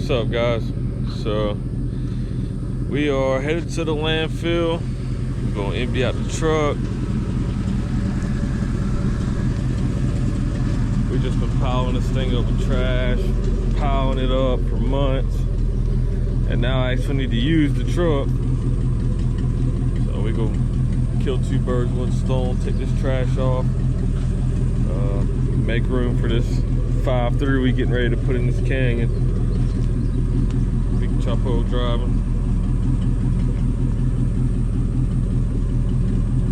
What's up, guys? So we are headed to the landfill. We're gonna empty out the truck. We just been piling this thing up with trash, piling it up for months, and now I actually need to use the truck. So we gonna kill two birds with one stone, take this trash off, make room for this 5.3 we getting ready to put in this canyon. Big Chapo driving.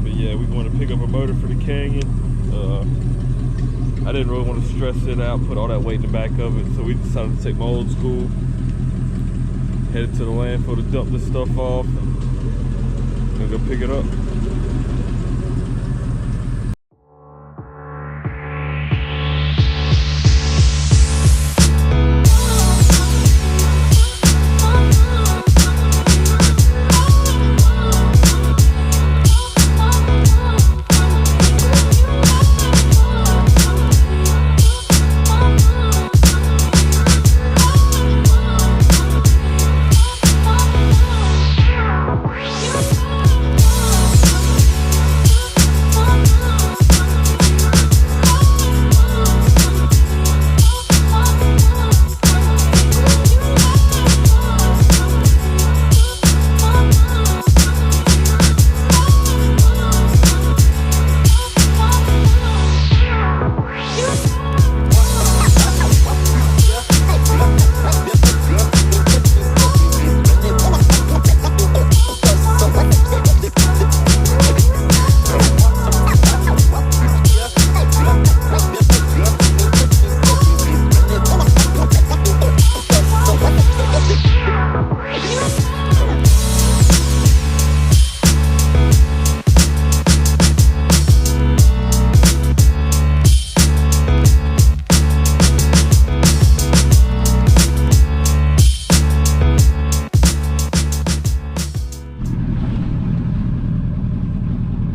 But yeah, we want to pick up a motor for the canyon. I didn't really want to stress it out, put all that weight in the back of it, so we decided to take my old school, headed to the landfill to dump this stuff off, and go pick it up.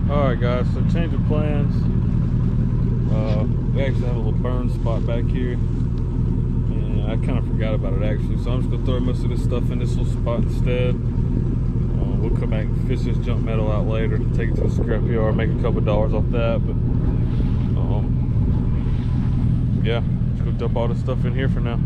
Alright guys, so change of plans. We actually have a little burn spot back here, and I kind of forgot about it actually, so I'm just going to throw most of this stuff in this little spot instead. We'll come back and fish this junk metal out later, take it to the scrap yard, make a couple dollars off that, but yeah, let's go dump all this stuff in here for now.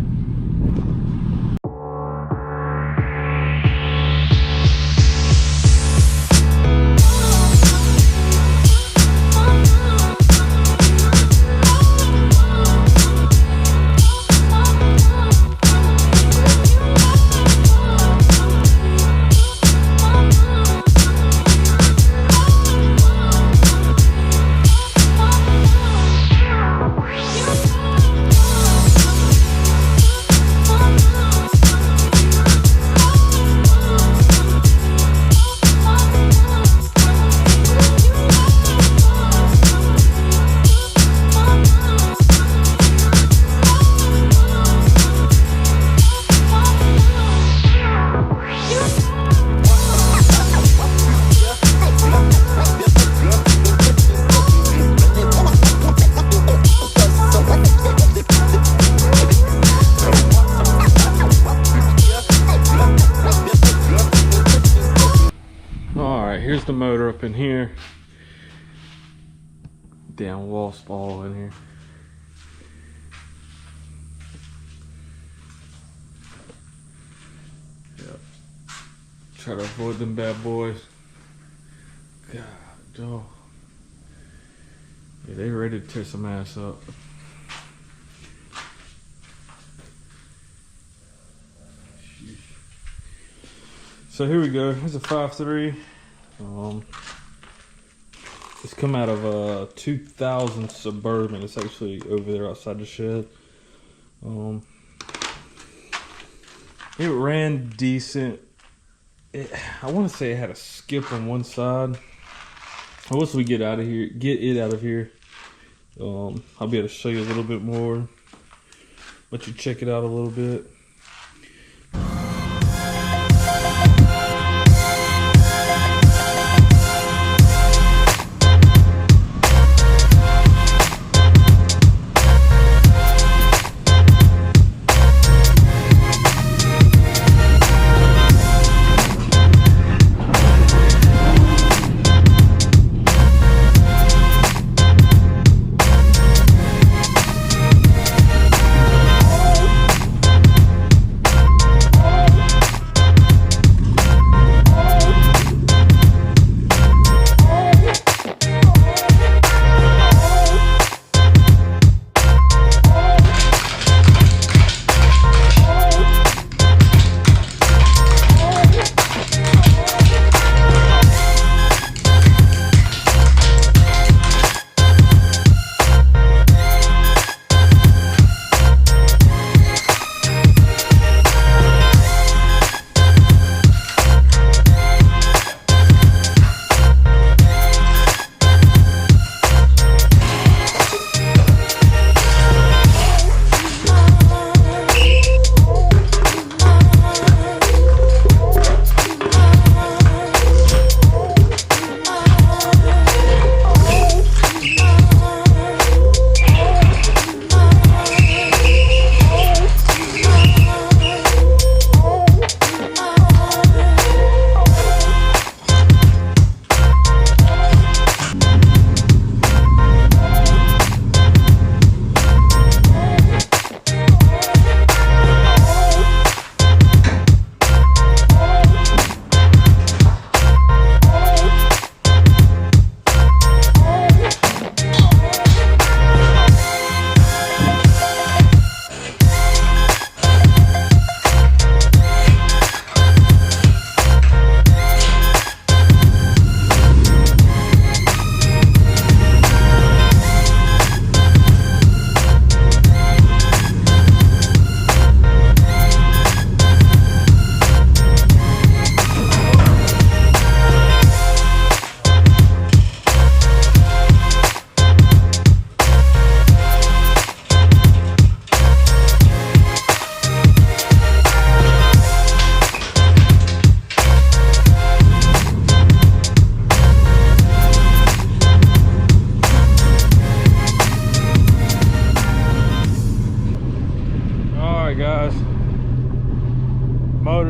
Here's the motor up in here. Damn wasp all in here. Yep. Try to avoid them bad boys. God, dog. Yeah, they ready to tear some ass up. So here we go. Here's a 5.3. It's come out of a 2000 Suburban. It's actually over there outside the shed. It ran decent. I want to say it had a skip on one side. Once we get it out of here, I'll be able to show you a little bit more. Let you check it out a little bit.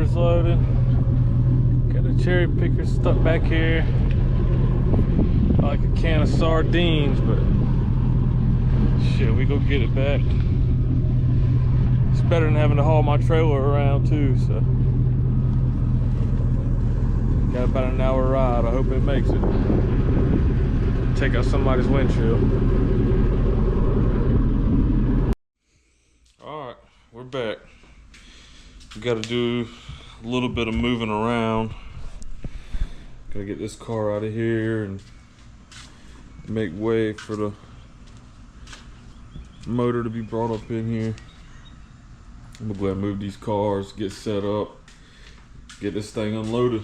motor's loaded. Got a cherry picker stuck back here. Like a can of sardines, but shit, we go get it back. It's better than having to haul my trailer around too, so. Got about an hour ride. I hope it makes it. Take out somebody's windshield. Alright, we're back. We gotta do a little bit of moving around. Gotta get this car out of here and make way for the motor to be brought up in here. I'm gonna go ahead and move these cars, get set up, get this thing unloaded.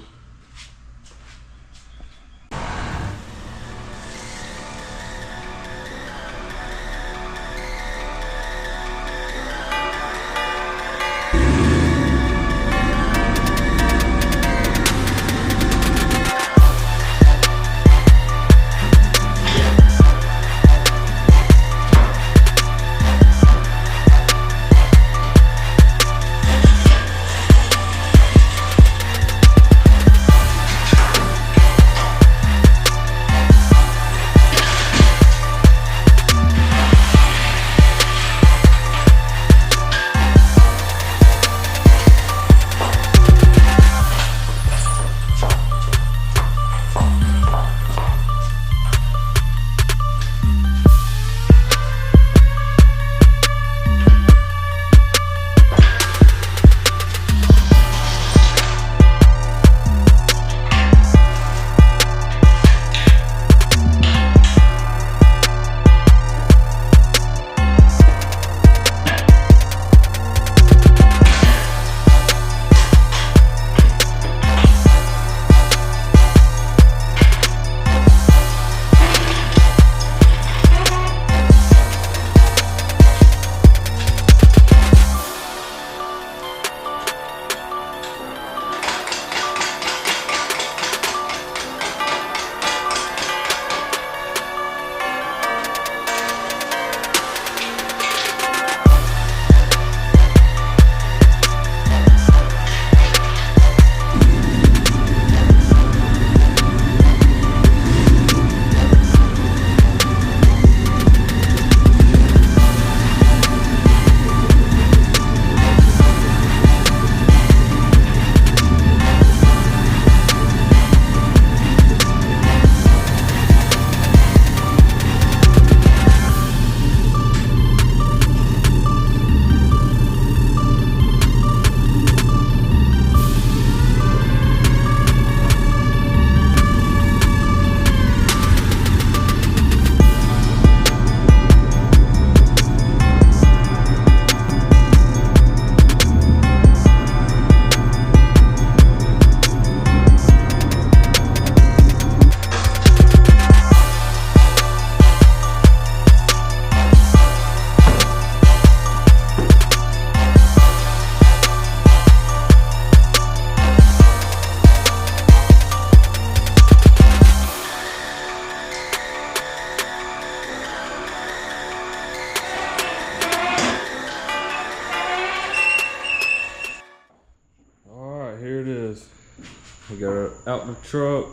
We got it out the truck,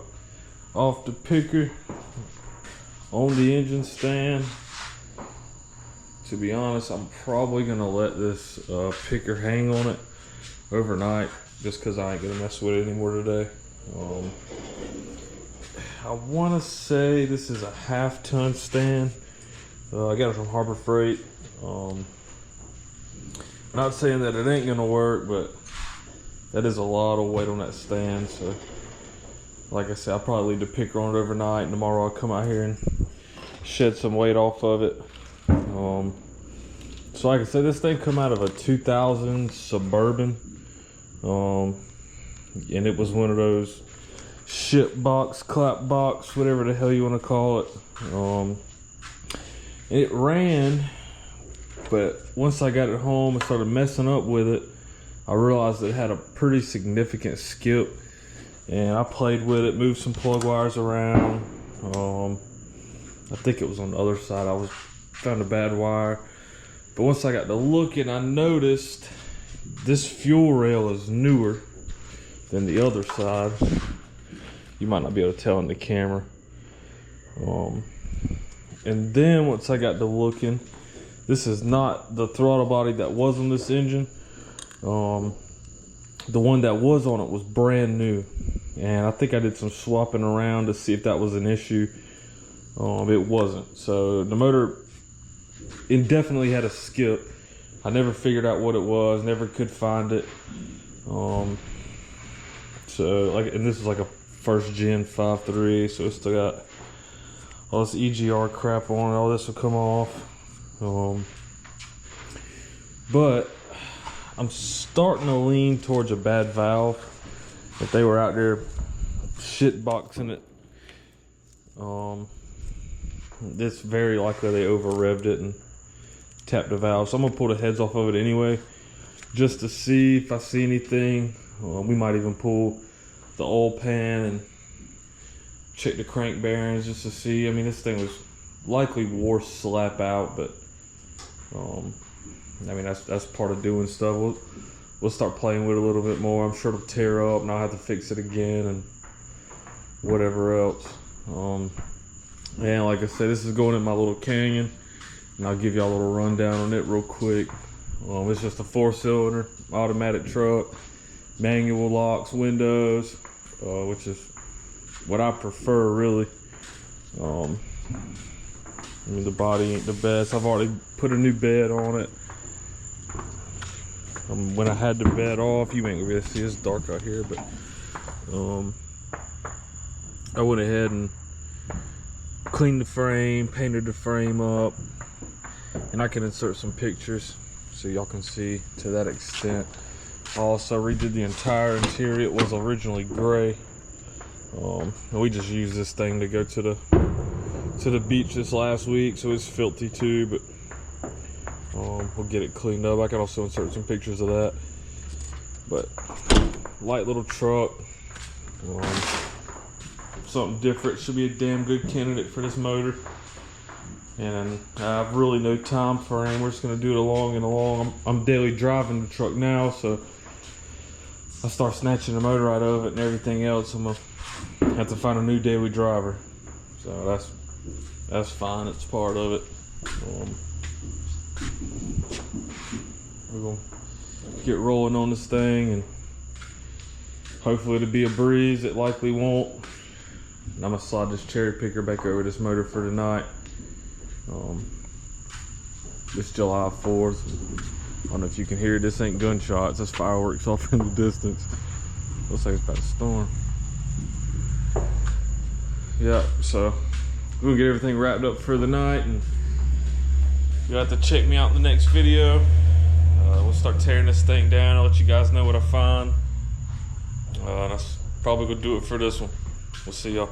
off the picker, on the engine stand. To be honest, I'm probably gonna let this picker hang on it overnight, just because I ain't gonna mess with it anymore today. I want to say this is a half-ton stand. I got it from Harbor Freight. Not saying that it ain't gonna work, but that is a lot of weight on that stand. So, like I said, I'll probably leave the picker on it overnight, and tomorrow I'll come out here and shed some weight off of it. So like I said, this thing come out of a 2000 Suburban, and it was one of those ship box, clap box, whatever the hell you want to call it. It ran, but once I got it home and started messing up with it, I realized it had a pretty significant skip, and I played with it, moved some plug wires around. I think it was on the other side. I found a bad wire, but once I got to looking, I noticed this fuel rail is newer. than the other side. You might not be able to tell in the camera. And then once I got to looking, this is not the throttle body that was on this engine. The one that was on it was brand new, and I think I did some swapping around to see if that was an issue. It wasn't. So the motor indefinitely had a skip. I never figured out what it was, never could find it. So like, and this is like a first gen 5.3, so it's still got all this EGR crap on it. All this will come off. But I'm starting to lean towards a bad valve. If they were out there shit boxing it, it's very likely they over revved it and tapped the valve. So I'm gonna pull the heads off of it anyway, just to see if I see anything. We might even pull the oil pan and check the crank bearings just to see. I mean, this thing was likely wore slap out, but I mean, that's part of doing stuff. We'll start playing with it a little bit more. I'm sure it'll tear up and I'll have to fix it again and whatever else. And like I said, this is going in my little Canyon, and I'll give y'all a little rundown on it real quick. It's just a 4-cylinder automatic truck, manual locks, windows, which is what I prefer, really. I mean, the body ain't the best. I've already put a new bed on it. When I had the bed off, you ain't gonna be able to see, it's dark out here, but I went ahead and cleaned the frame, painted the frame up, and I can insert some pictures so y'all can see to that extent. I also redid the entire interior. It was originally gray. We just used this thing to go to the beach this last week, so it's filthy too, but we'll get it cleaned up. I can also insert some pictures of that. But light little truck, something different. Should be a damn good candidate for this motor. And I have really no time frame. We're just gonna do it along and along. I'm daily driving the truck now, so I start snatching the motor out of it and everything else. I'm gonna have to find a new daily driver. So that's fine. It's part of it. We're gonna get rolling on this thing, and hopefully it'll be a breeze. It likely won't. And I'm gonna slide this cherry picker back over this motor for tonight. It's July 4th. I don't know if you can hear it. This ain't gunshots. That's fireworks off in the distance. Looks like it's about to storm. Yeah, so we're gonna get everything wrapped up for the night, and you'll have to check me out in the next video. We'll start tearing this thing down. I'll let you guys know what I find. That's probably gonna do it for this one. We'll see y'all.